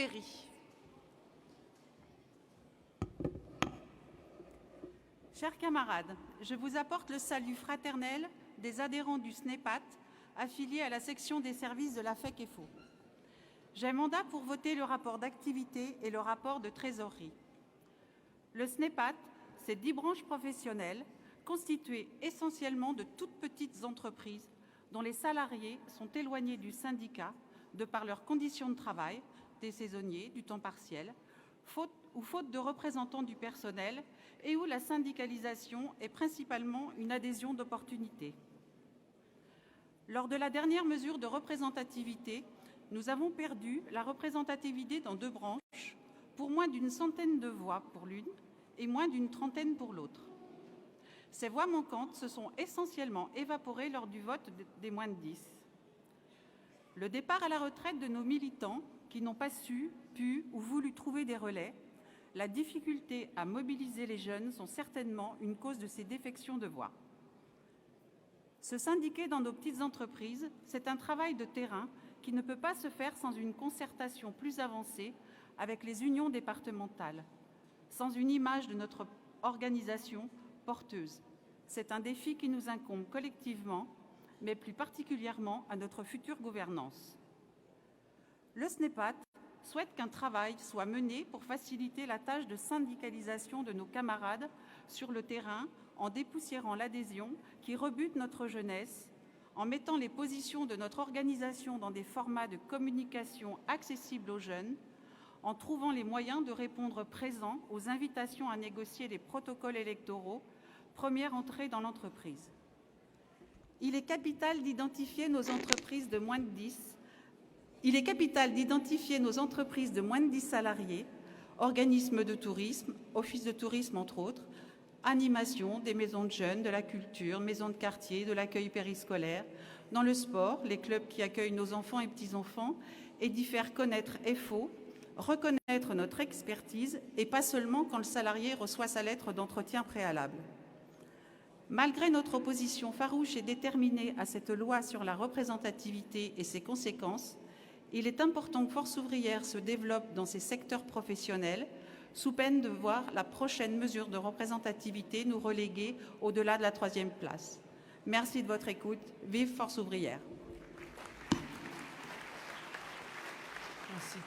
Berry. Chers camarades, je vous apporte le salut fraternel des adhérents du SNEPAT affiliés à la section des services de la FEC-EFO. J'ai mandat pour voter le rapport d'activité et le rapport de trésorerie. Le SNEPAT, c'est 10 branches professionnelles constituées essentiellement de toutes petites entreprises dont les salariés sont éloignés du syndicat de par leurs conditions de travail, des saisonniers, du temps partiel, faute de représentants du personnel et où la syndicalisation est principalement une adhésion d'opportunité. Lors de la dernière mesure de représentativité, nous avons perdu la représentativité dans 2 branches pour moins d'une centaine de voix pour l'une et moins d'une trentaine pour l'autre. Ces voix manquantes se sont essentiellement évaporées lors du vote des moins de 10. Le départ à la retraite de nos militants qui n'ont pas su, pu ou voulu trouver des relais, la difficulté à mobiliser les jeunes sont certainement une cause de ces défections de voix. Se syndiquer dans nos petites entreprises, c'est un travail de terrain qui ne peut pas se faire sans une concertation plus avancée avec les unions départementales, sans une image de notre organisation porteuse. C'est un défi qui nous incombe collectivement, mais plus particulièrement à notre future gouvernance. Le SNEPAT souhaite qu'un travail soit mené pour faciliter la tâche de syndicalisation de nos camarades sur le terrain en dépoussiérant l'adhésion qui rebute notre jeunesse, en mettant les positions de notre organisation dans des formats de communication accessibles aux jeunes, en trouvant les moyens de répondre présents aux invitations à négocier les protocoles électoraux, première entrée dans l'entreprise. Il est capital d'identifier nos entreprises de moins de 10. Il est capital d'identifier nos entreprises de moins de 10 salariés, organismes de tourisme, offices de tourisme entre autres, animation, des maisons de jeunes, de la culture, maisons de quartier, de l'accueil périscolaire, dans le sport, les clubs qui accueillent nos enfants et petits-enfants, et d'y faire connaître EFO, reconnaître notre expertise, et pas seulement quand le salarié reçoit sa lettre d'entretien préalable. Malgré notre opposition farouche et déterminée à cette loi sur la représentativité et ses conséquences, il est important que Force ouvrière se développe dans ces secteurs professionnels, sous peine de voir la prochaine mesure de représentativité nous reléguer au-delà de la 3e place. Merci de votre écoute. Vive Force ouvrière. Merci.